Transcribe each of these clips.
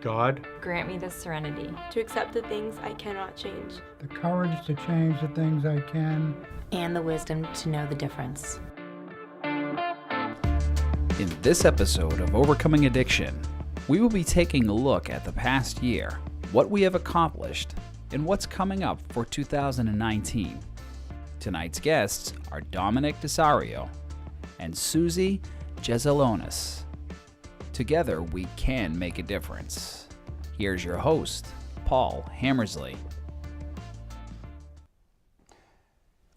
God, grant me the serenity to accept the things I cannot change, the courage to change the things I can, and the wisdom to know the difference. In this episode of Overcoming Addiction, we will be taking a look at the past year, what we have accomplished, and what's coming up for 2019. Tonight's guests are Domenic DiSario and Suzie Jeselonis. Together, we can make a difference. Here's your host, Paul Hammersley.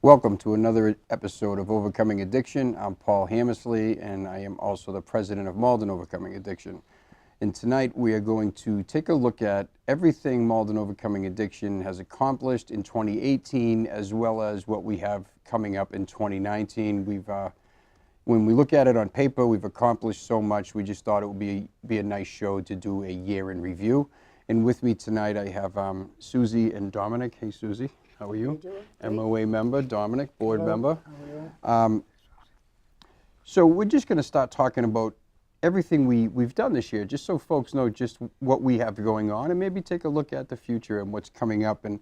Welcome to another episode of Overcoming Addiction. I'm Paul Hammersley, and I am also the president of Malden Overcoming Addiction. And tonight we are going to take a look at everything Malden Overcoming Addiction has accomplished in 2018, as well as what we have coming up in 2019. When we look at it on paper, we've accomplished so much. We just thought it would be a nice show to do a year in review. And with me tonight, I have Suzie and Domenic. Hey, Suzie, how are you? MOA member, Domenic, board Hello. member. How are you? So we're just going to start talking about everything we've done this year, just so folks know just what we have going on, and maybe take a look at the future and what's coming up. And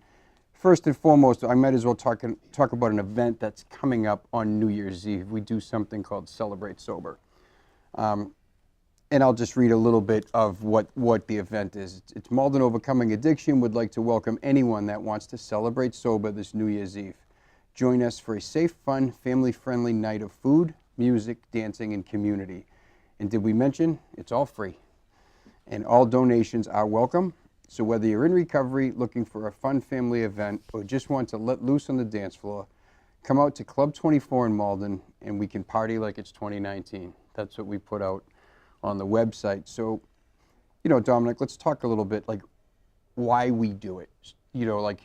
first and foremost, I might as well talk about an event that's coming up on New Year's Eve. We do something called Celebrate Sober. And I'll just read a little bit of what the event is. It's Malden Overcoming Addiction would like to welcome anyone that wants to celebrate sober this New Year's Eve. Join us for a safe, fun, family-friendly night of food, music, dancing, and community. And did we mention it's all free? And all donations are welcome. So whether you're in recovery, looking for a fun family event, or just want to let loose on the dance floor, come out to Club 24 in Malden, and we can party like it's 2019. That's what we put out on the website. So, Domenic, let's talk a little bit like why we do it.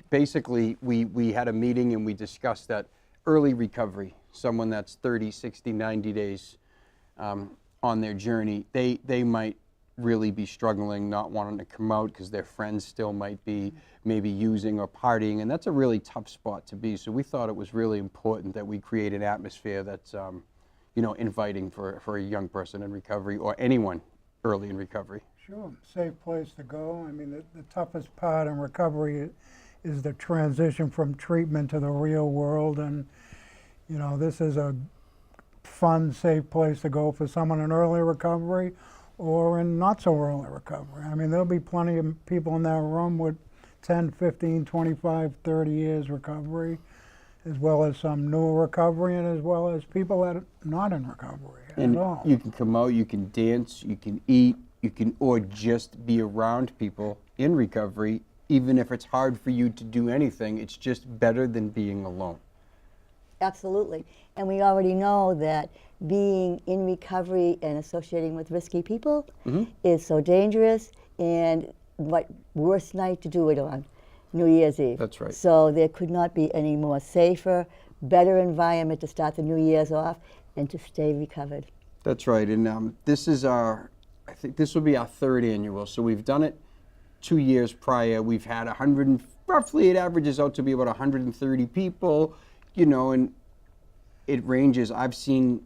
Basically we had a meeting and we discussed that early recovery, someone that's 30, 60, 90 days on their journey, they might really be struggling, not wanting to come out because their friends still might be maybe using or partying, and that's a really tough spot to be. So we thought it was really important that we create an atmosphere that's inviting for a young person in recovery or anyone early in recovery. Sure, safe place to go. I mean, the toughest part in recovery is the transition from treatment to the real world, and this is a fun, safe place to go for someone in early recovery or in not so early recovery. I mean, there'll be plenty of people in that room with 10, 15, 25, 30 years recovery, as well as some new recovery, and as well as people that are not in recovery at all. You can come out, you can dance, you can eat, or just be around people in recovery. Even if it's hard for you to do anything, it's just better than being alone. Absolutely. And we already know that being in recovery and associating with risky people is so dangerous, and what worse night to do it on? New Year's Eve. That's right. So there could not be any more safer, better environment to start the New Year's off and to stay recovered. That's right. And this is I think this will be our third annual. So we've done it 2 years prior. We've had roughly it averages out to be about 130 people, and it ranges. I've seen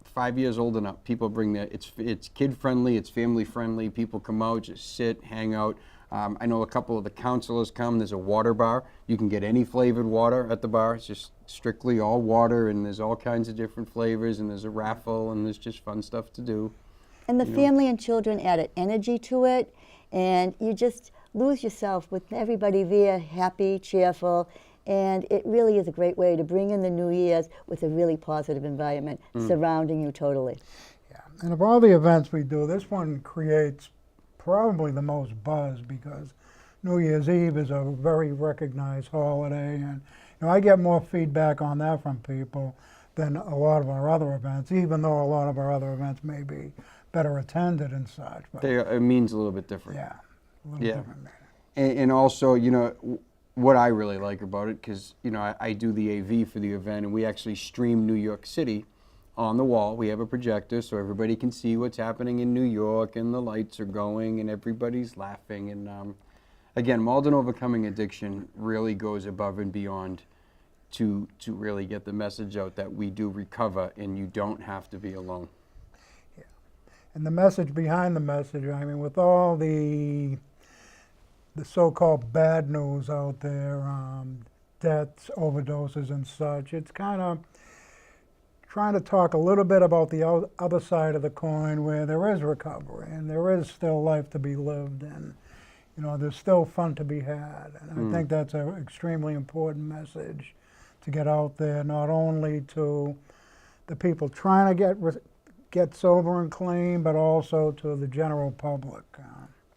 5 years old and up. People bring it's kid friendly, it's family friendly. People come out, just sit, hang out. I know a couple of the counselors come. There's a water bar. You can get any flavored water at the bar. It's just strictly all water, and there's all kinds of different flavors, and there's a raffle, and there's just fun stuff to do. And the family and children added energy to it, and you just lose yourself with everybody there, happy, cheerful, and it really is a great way to bring in the New Year's with a really positive environment surrounding you totally. Yeah, and of all the events we do, this one creates probably the most buzz because New Year's Eve is a very recognized holiday, and I get more feedback on that from people than a lot of our other events, even though a lot of our other events may be better attended and such. But It means a little bit different. yeah, a little different. And also, what I really like about it, because I do the AV for the event, and we actually stream New York City on the wall. We have a projector so everybody can see what's happening in New York, and the lights are going and everybody's laughing. And again, Malden Overcoming Addiction really goes above and beyond to really get the message out that we do recover and you don't have to be alone. And the message behind the message, I mean, with all the so-called bad news out there, deaths, overdoses and such, it's kind of trying to talk a little bit about the other side of the coin where there is recovery and there is still life to be lived and, you know, there's still fun to be had. And I think that's an extremely important message to get out there, not only to the people trying to get sober and clean, but also to the general public.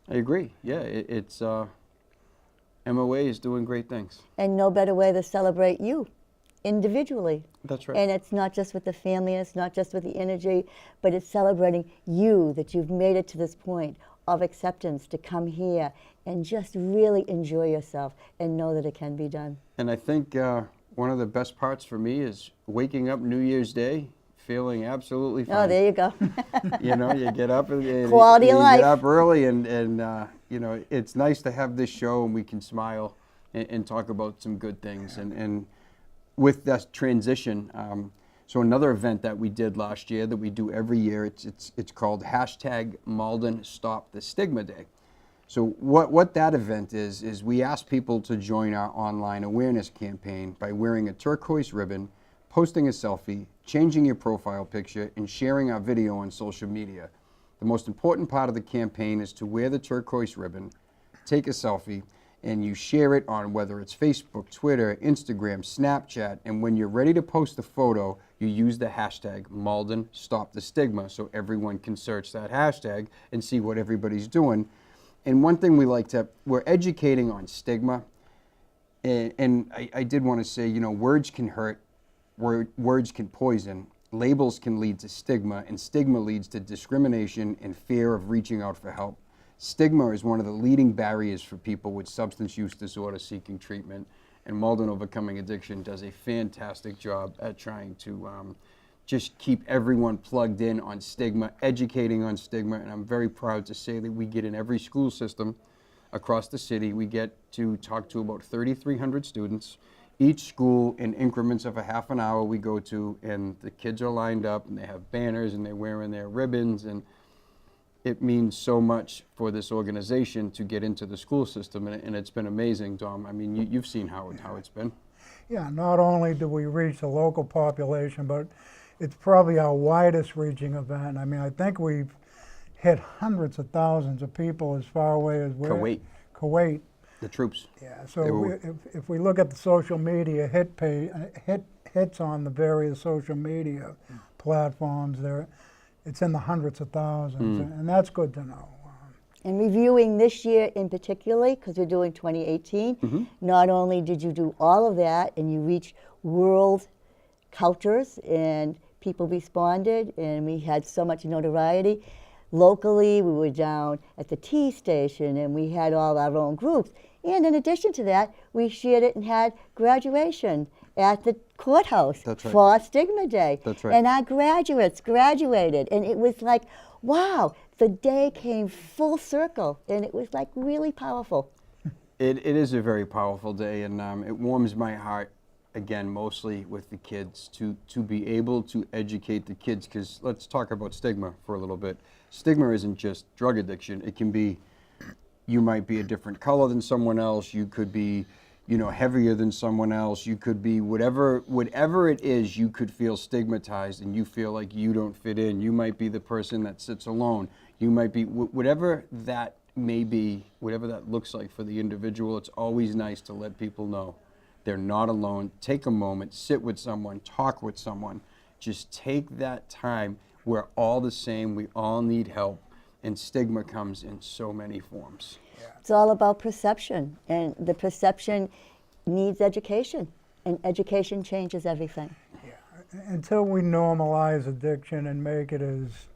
I agree. Yeah, it's MOA is doing great things. And no better way to celebrate you individually. That's right. And it's not just with the family, it's not just with the energy, but it's celebrating you, that you've made it to this point of acceptance to come here and just really enjoy yourself and know that it can be done. And I think one of the best parts for me is waking up New Year's Day feeling absolutely fine. Oh, there you go. You know, you get up and Quality you of life. get up early and you know, it's nice to have this show and we can smile and talk about some good things. And with that transition, so another event that we did last year that we do every year, it's called #Malden Stop the Stigma Day. So what that event is we ask people to join our online awareness campaign by wearing a turquoise ribbon, posting a selfie, changing your profile picture, and sharing our video on social media. The most important part of the campaign is to wear the turquoise ribbon, take a selfie, and you share it on whether it's Facebook, Twitter, Instagram, Snapchat, and when you're ready to post the photo, you use the hashtag Malden Stop the Stigma so everyone can search that hashtag and see what everybody's doing. And one thing we're educating on stigma, and I did want to say, you know, words can hurt, words can poison, labels can lead to stigma, and stigma leads to discrimination and fear of reaching out for help. Stigma is one of the leading barriers for people with substance use disorder seeking treatment, and Malden Overcoming Addiction does a fantastic job at trying to just keep everyone plugged in on stigma, educating on stigma, and I'm very proud to say that we get in every school system across the city. We get to talk to about 3,300 students. Each school in increments of a half an hour we go to, and the kids are lined up and they have banners and they're wearing their ribbons, and it means so much for this organization to get into the school system, and it's been amazing, Dom. I mean, you've seen how it's been. Yeah, not only do we reach the local population, but it's probably our widest reaching event. I mean, I think we've hit hundreds of thousands of people as far away as Kuwait. The troops. Yeah, so if we look at the social media hits on the various social media platforms, it's in the hundreds of thousands, and that's good to know. And reviewing this year in particular, because we're doing 2018, not only did you do all of that and you reach world cultures and people responded and we had so much notoriety, locally we were down at the tea station and we had all our own groups. And in addition to that, we shared it and had graduation at the courthouse for Stigma Day. That's right. And our graduates graduated, and it was like, wow, the day came full circle, and it was like really powerful. It is a very powerful day, and it warms my heart, again, mostly with the kids, to be able to educate the kids, because let's talk about stigma for a little bit. Stigma isn't just drug addiction. It can be, you might be a different color than someone else, you could be, you know, heavier than someone else, you could be whatever it is, you could feel stigmatized and you feel like you don't fit in. You might be the person that sits alone. You might be, whatever that may be, whatever that looks like for the individual, it's always nice to let people know they're not alone. Take a moment, sit with someone, talk with someone. Just take that time. We're all the same, we all need help, and stigma comes in so many forms. It's all about perception, and the perception needs education, and education changes everything. Yeah. Until we normalize addiction and make it as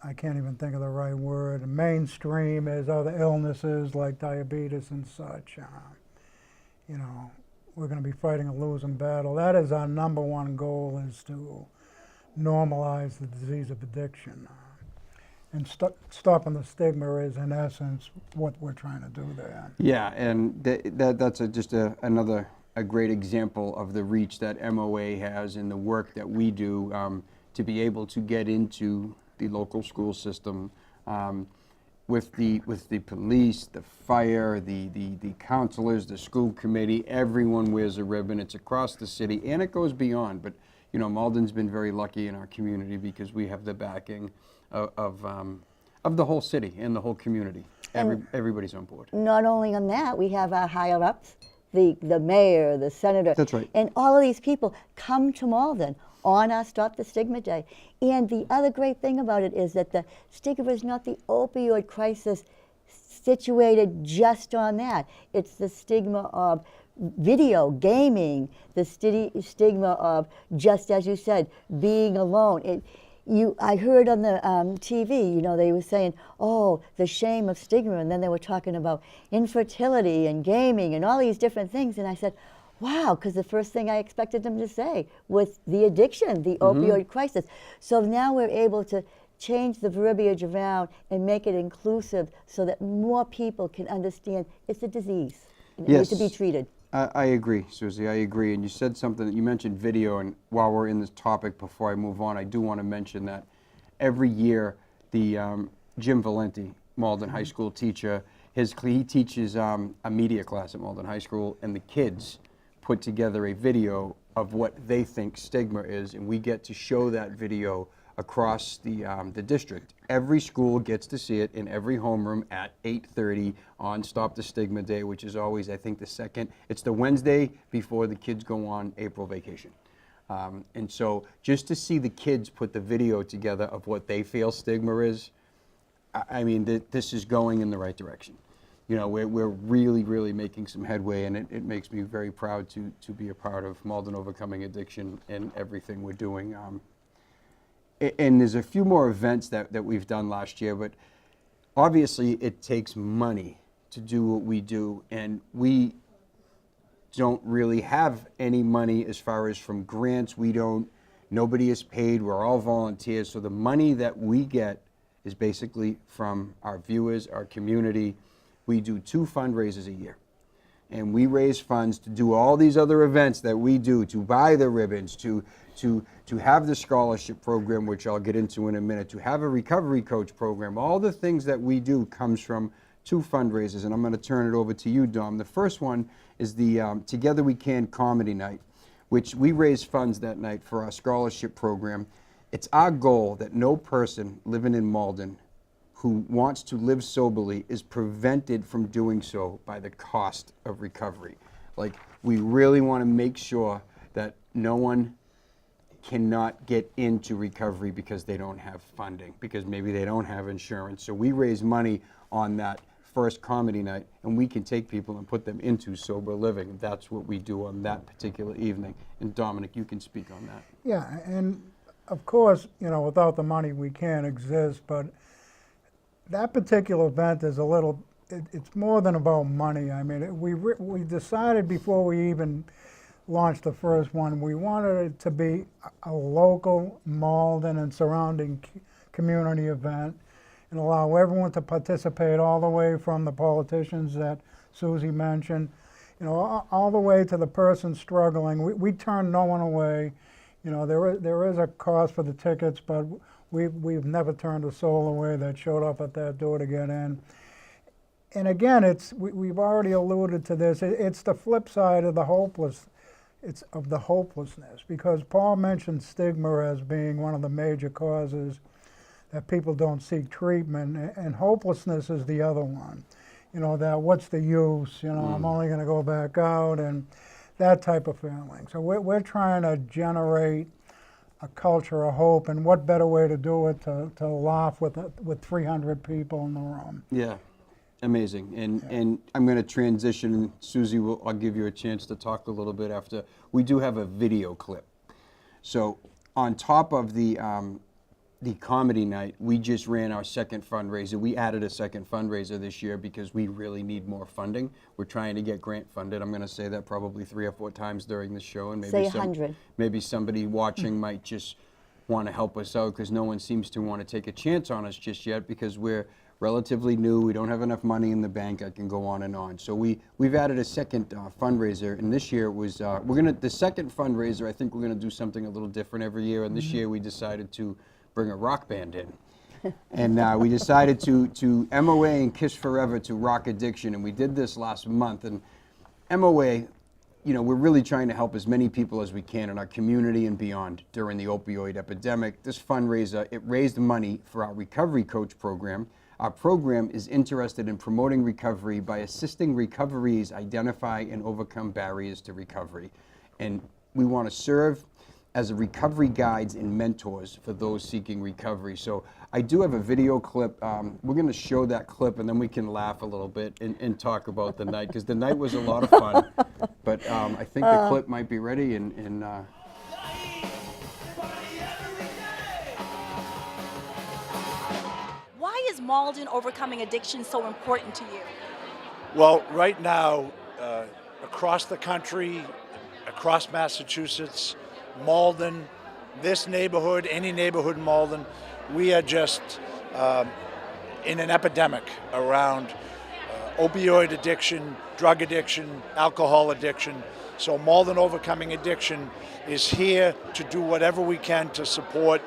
I can't even think of the right word, mainstream as other illnesses like diabetes and such, you know, we're going to be fighting a losing battle. That is our number one goal, is to normalize the disease of addiction. And stopping the stigma is, in essence, what we're trying to do there. Yeah, and that's just another great example of the reach that MOA has and the work that we do. to be able to get into the local school system with the police, the fire, the counselors, the school committee. Everyone wears a ribbon. It's across the city, and it goes beyond. But you know, Malden's been very lucky in our community because we have the backing of the whole city and the whole community. Everybody's on board. Not only on that, we have our higher ups, the mayor, the senator. That's right. And all of these people come to Malden on our Stop the Stigma Day. And the other great thing about it is that the stigma is not the opioid crisis situated just on that. It's the stigma of video, gaming, the stigma of, just as you said, being alone. I heard on the TV, you know, they were saying, oh, the shame of stigma, and then they were talking about infertility and gaming and all these different things, and I said, wow, because the first thing I expected them to say was the addiction, the opioid crisis. So now we're able to change the verbiage around and make it inclusive so that more people can understand it's a disease and it needs to be treated. I agree, Susie, I agree. And you said something, that you mentioned video, and while we're in this topic, before I move on, I do want to mention that every year the Jim Valenti, Malden High School teacher, he teaches a media class at Malden High School, and the kids put together a video of what they think stigma is, and we get to show that video across the district. Every school gets to see it in every homeroom at 8:30 on Stop the Stigma Day, which is always, I think, it's the Wednesday before the kids go on April vacation. And so just to see the kids put the video together of what they feel stigma is, I mean, this is going in the right direction. You know, we're really, really making some headway, and it makes me very proud to be a part of Malden Overcoming Addiction and everything we're doing. And there's a few more events that we've done last year, but obviously it takes money to do what we do, and we don't really have any money as far as from grants. Nobody is paid, we're all volunteers, so the money that we get is basically from our viewers, our community. We do 2 fundraisers a year, and we raise funds to do all these other events that we do, to buy the ribbons, to have the scholarship program, which I'll get into in a minute, to have a recovery coach program. All the things that we do comes from 2 fundraisers, and I'm going to turn it over to you, Dom. The first one is the Together We Can Comedy Night, which we raise funds that night for our scholarship program. It's our goal that no person living in Malden who wants to live soberly is prevented from doing so by the cost of recovery. Like, we really want to make sure that no one cannot get into recovery because they don't have funding, because maybe they don't have insurance. So we raise money on that first comedy night, and we can take people and put them into sober living. That's what we do on that particular evening. And Dominic, you can speak on that. Yeah, and of course, you know, without the money we can't exist, but that particular event is it's more than about money. I mean, we decided before we even launched the first one, we wanted it to be a local Malden and surrounding community event and allow everyone to participate, all the way from the politicians that Susie mentioned, you know, all the way to the person struggling. We turn no one away. You know, there is a cost for the tickets, but we've never turned a soul away that showed up at that door to get in. And again, we've already alluded to this. It's the flip side of the hopelessness, because Paul mentioned stigma as being one of the major causes that people don't seek treatment, and hopelessness is the other one. You know, that what's the use? You know, I'm only going to go back out, and that type of feeling. So we're trying to generate a culture of hope, and what better way to do it to laugh with 300 people in the room. Yeah, amazing. And I'm going to transition. Susie, I'll give you a chance to talk a little bit after. We do have a video clip. So on top of the comedy night, we just ran our second fundraiser. We added a second fundraiser this year because we really need more funding. We're trying to get grant funded. I'm going to say that probably 3 or 4 times during the show, and maybe somebody watching might just want to help us out, because no one seems to want to take a chance on us just yet, because we're relatively new. We don't have enough money in the bank. I can go on and on. So we've added a second fundraiser, and this year it was the second fundraiser. I think we're gonna do something a little different every year, and this year we decided to bring a rock band in. And we decided to MOA and Kiss Forever to rock addiction, and we did this last month. And MOA, you know, we're really trying to help as many people as we can in our community and beyond during the opioid epidemic. This fundraiser, it raised money for our recovery coach program. Our program is interested in promoting recovery by assisting recoverees identify and overcome barriers to recovery. And we want to serve as a recovery guides and mentors for those seeking recovery. So I do have a video clip. We're going to show that clip, and then we can laugh a little bit and talk about the night, because the night was a lot of fun. But I think the clip might be ready. Why is Malden overcoming addiction so important to you? Well, right now, across the country, across Massachusetts, Malden, this neighborhood, any neighborhood in Malden, we are just in an epidemic around opioid addiction, drug addiction, alcohol addiction. So Malden Overcoming Addiction is here to do whatever we can to support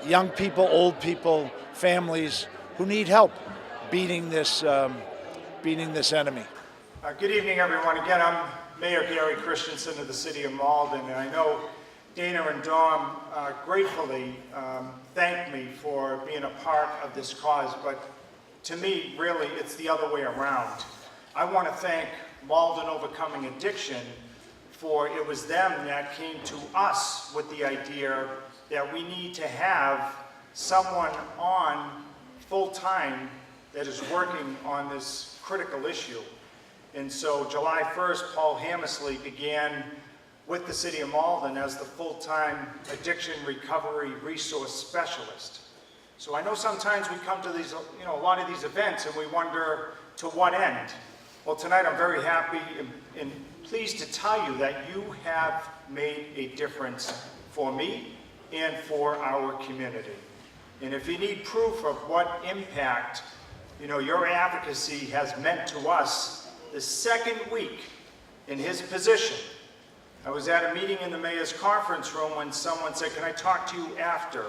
young people, old people, families who need help beating this enemy. Good evening, everyone. Again, I'm Mayor Gary Christensen of the City of Malden, and I know Dana and Dom gratefully thanked me for being a part of this cause, but to me, really, it's the other way around. I want to thank Malden Overcoming Addiction for it was them that came to us with the idea that we need to have someone on full-time that is working on this critical issue. And so July 1st, Paul Hammersley began with the City of Malden as the full-time addiction recovery resource specialist. So I know sometimes we come to these, a lot of these events and we wonder to what end. Well, tonight I'm very happy and pleased to tell you that you have made a difference for me and for our community. And if you need proof of what impact, your advocacy has meant to us, the second week in his position, I was at a meeting in the mayor's conference room when someone said, "Can I talk to you after,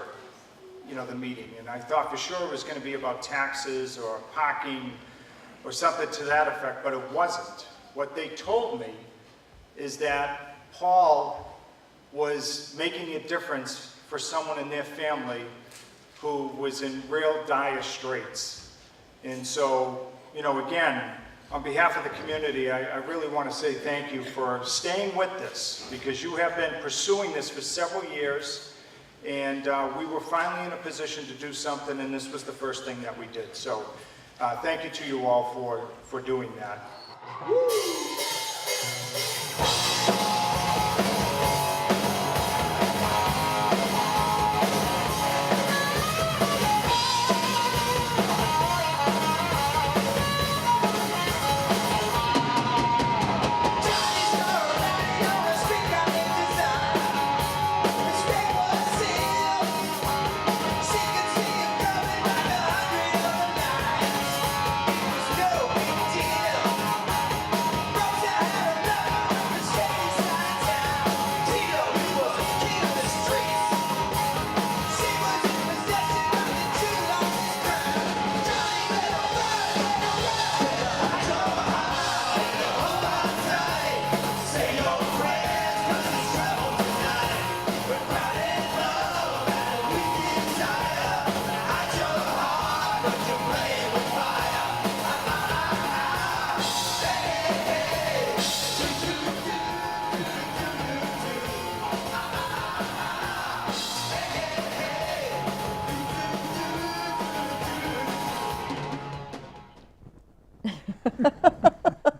the meeting?" And I thought for sure it was going to be about taxes or parking or something to that effect, but it wasn't. What they told me is that Paul was making a difference for someone in their family who was in real dire straits. And so, again, on behalf of the community, I really want to say thank you for staying with this, because you have been pursuing this for several years, and we were finally in a position to do something, and this was the first thing that we did. So thank you to you all for doing that.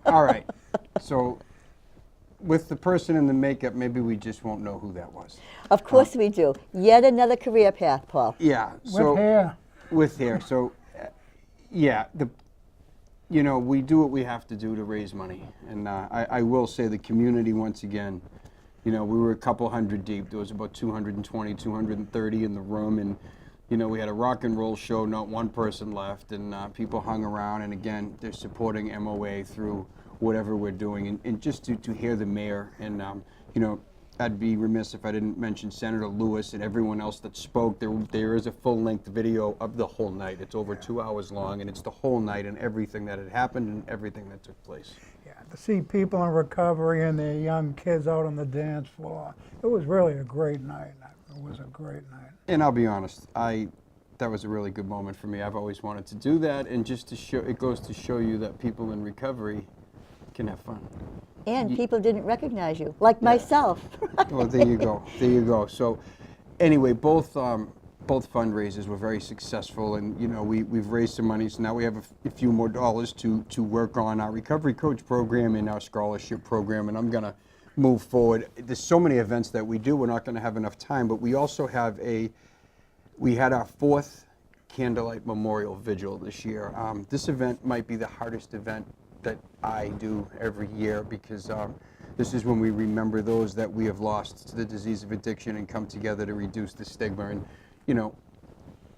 All right. So with the person in the makeup, maybe we just won't know who that was. Of course we do. Yet another career path, Paul. Yeah. So With hair. With hair. So, yeah, we do what we have to do to raise money. And I will say the community, once again, we were a couple hundred deep. There was about 220, 230 in the room. And You know, we had a rock and roll show, not one person left, and people hung around, and again, they're supporting MOA through whatever we're doing, and just to hear the mayor, and you know, I'd be remiss if I didn't mention Senator Lewis and everyone else that spoke. There is a full-length video of the whole night. It's over 2 hours long, and it's the whole night and everything that had happened and everything that took place. Yeah, to see people in recovery and their young kids out on the dance floor, it was really a great night. It was a great night. And I'll be honest, that was a really good moment for me. I've always wanted to do that, and just to show, it goes to show you that people in recovery can have fun. And people didn't recognize you, like myself. Well, there you go. There you go. So, anyway, both fundraisers were very successful, and you know we've raised some money. So now we have a few more dollars to work on our recovery coach program and our scholarship program, and I'm gonna move forward. There's so many events that we do. We're not going to have enough time, but we also have we had our 4th Candlelight Memorial Vigil this year. This event might be the hardest event that I do every year, because this is when we remember those that we have lost to the disease of addiction and come together to reduce the stigma. And you know,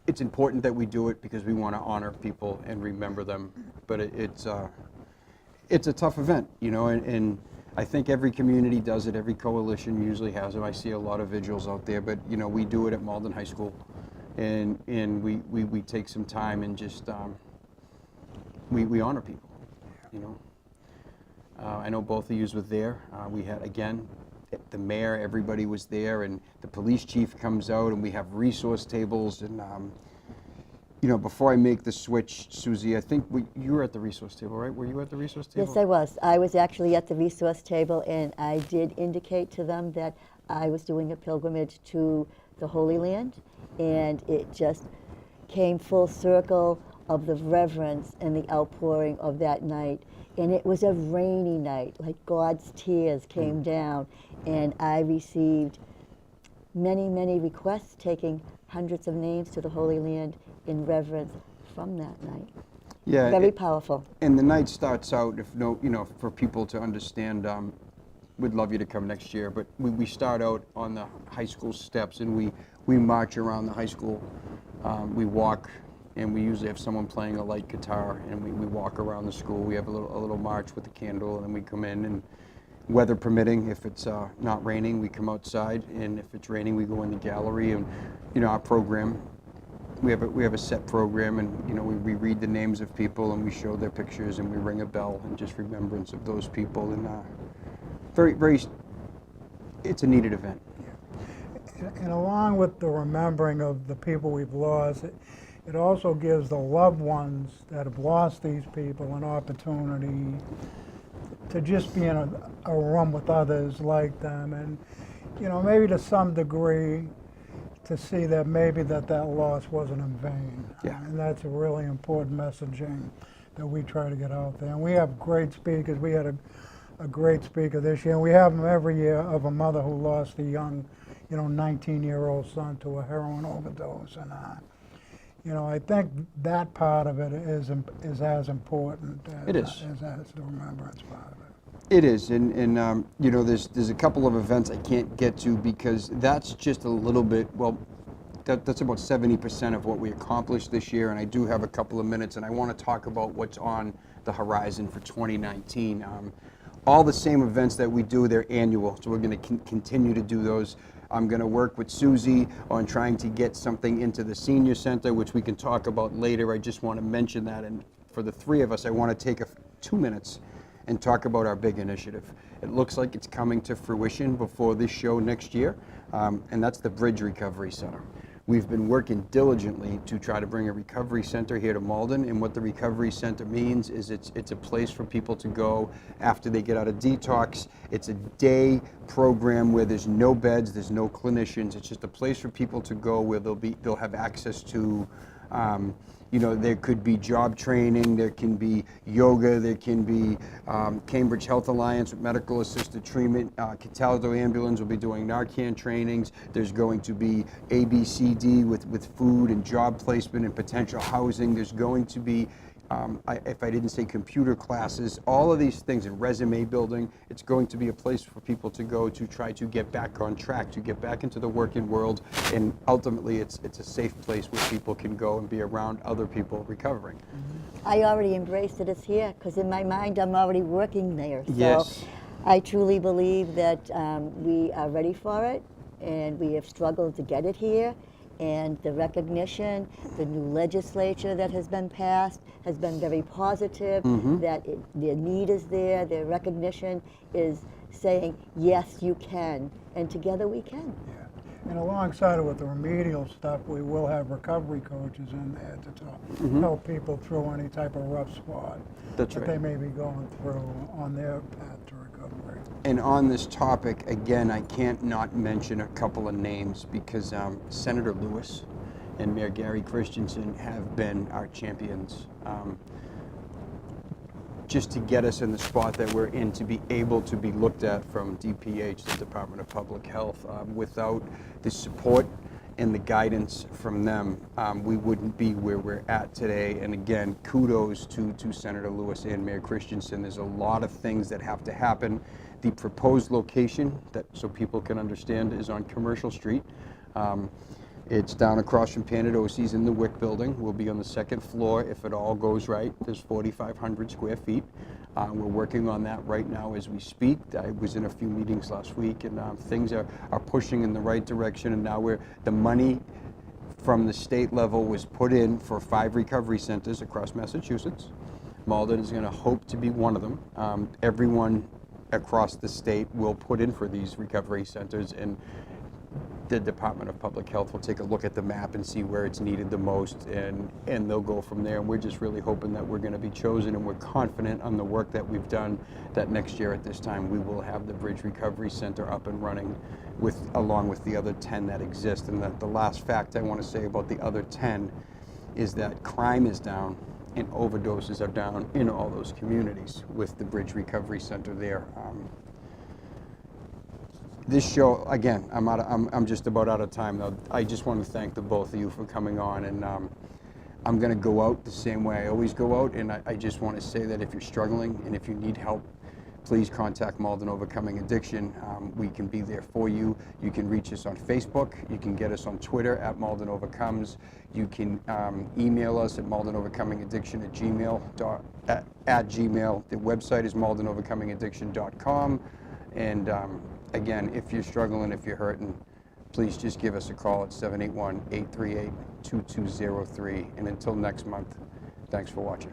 it's important that we do it because we want to honor people and remember them, but it's a tough event, you know, and I think every community does it. Every coalition usually has them. I see a lot of vigils out there, but you know, we do it at Malden High School, and we take some time and just we honor people. You know, I know both of you were there. We had, again, the mayor. Everybody was there, and the police chief comes out, and we have resource tables. And you know, before I make the switch, Suzie, I think you were at the resource table, right? Were you at the resource table? Yes, I was. I was actually at the resource table, and I did indicate to them that I was doing a pilgrimage to the Holy Land, and it just came full circle of the reverence and the outpouring of that night. And it was a rainy night, like God's tears came down, and I received many, many requests taking hundreds of names to the Holy Land in reverence from that night. Yeah, very powerful. And the night starts out, for people to understand, we'd love you to come next year, but we start out on the high school steps, and we march around the high school. We walk, and we usually have someone playing a light guitar, and we walk around the school. We have a little march with a candle, and then we come in, and weather permitting, if it's not raining, we come outside, and if it's raining, we go in the gallery. And you know, our program, we have a set program, and you know, we read the names of people, and we show their pictures, and we ring a bell in just remembrance of those people. And it's a needed event. And along with the remembering of the people we've lost, it also gives the loved ones that have lost these people an opportunity to just be in a room with others like them, and you know, maybe to some degree to see that maybe that loss wasn't in vain. Yeah. And that's a really important messaging that we try to get out there. And we have great speakers. We had a great speaker this year, and we have them every year, of a mother who lost a young, 19-year-old son to a heroin overdose. And you know, I think that part of it is as important as the remembrance part of it. It is, and you know, there's a couple of events I can't get to because that's just a little bit, well, that's about 70% of what we accomplished this year, and I do have a couple of minutes, and I want to talk about what's on the horizon for 2019. All the same events that we do, they're annual, so we're going to continue to do those. I'm going to work with Suzie on trying to get something into the senior center, which we can talk about later. I just want to mention that, and for the three of us, I want to take 2 minutes and talk about our big initiative. It looks like it's coming to fruition before this show next year, and that's the Bridge Recovery Center. We've been working diligently to try to bring a recovery center here to Malden, and what the recovery center means is it's a place for people to go after they get out of detox. It's a day program where there's no beds, there's no clinicians. It's just a place for people to go where they'll have access to you know, there could be job training, there can be yoga, there can be Cambridge Health Alliance with medical assisted treatment. Cataldo Ambulance will be doing Narcan trainings. There's going to be ABCD with food and job placement and potential housing. There's going to be if I didn't say computer classes, all of these things, and resume building. It's going to be a place for people to go to try to get back on track, to get back into the working world, and ultimately it's a safe place where people can go and be around other people recovering. I already embraced it as here, because in my mind I'm already working there. So Yes. I truly believe that we are ready for it, and we have struggled to get it here. And the recognition, the new legislature that has been passed has been very positive, that their need is there, their recognition is saying, yes, you can, and together we can. Yeah. And alongside of with the remedial stuff, we will have recovery coaches in there to help people through any type of rough spot That's that right. they may be going through on their path to recovery. And on this topic, again, I can't not mention a couple of names because Senator Lewis and Mayor Gary Christensen have been our champions just to get us in the spot that we're in, to be able to be looked at from DPH, the Department of Public Health. Without the support and the guidance from them, we wouldn't be where we're at today. And again, kudos to Senator Lewis and Mayor Christensen. There's a lot of things that have to happen. The proposed location, that so people can understand, is on Commercial Street. It's down across from Panadosi's in the WIC building. We'll be on the second floor if it all goes right. There's 4,500 square feet. We're working on that right now as we speak. I was in a few meetings last week, and things are pushing in the right direction. And now the money from the state level was put in for 5 recovery centers across Massachusetts. Malden is going to hope to be one of them. Everyone across the state will put in for these recovery centers, and the Department of Public Health will take a look at the map and see where it's needed the most, and they'll go from there. And we're just really hoping that we're going to be chosen, and we're confident on the work that we've done, that next year at this time we will have the Bridge Recovery Center up and running along with the other 10 that exist. And the last fact I want to say about the other 10 is that crime is down and overdoses are down in all those communities with the Bridge Recovery Center there. This show, again, I'm just about out of time though. I just want to thank the both of you for coming on, and I'm going to go out the same way I always go out, and I just want to say that if you're struggling and if you need help, please contact Malden Overcoming Addiction. We can be there for you. You can reach us on Facebook. You can get us on Twitter at Malden Overcomes. You can email us at maldenovercomingaddiction at gmail. The website is maldenovercomingaddiction.com. And again, if you're struggling, if you're hurting, please just give us a call at 781-838-2203. And until next month, thanks for watching.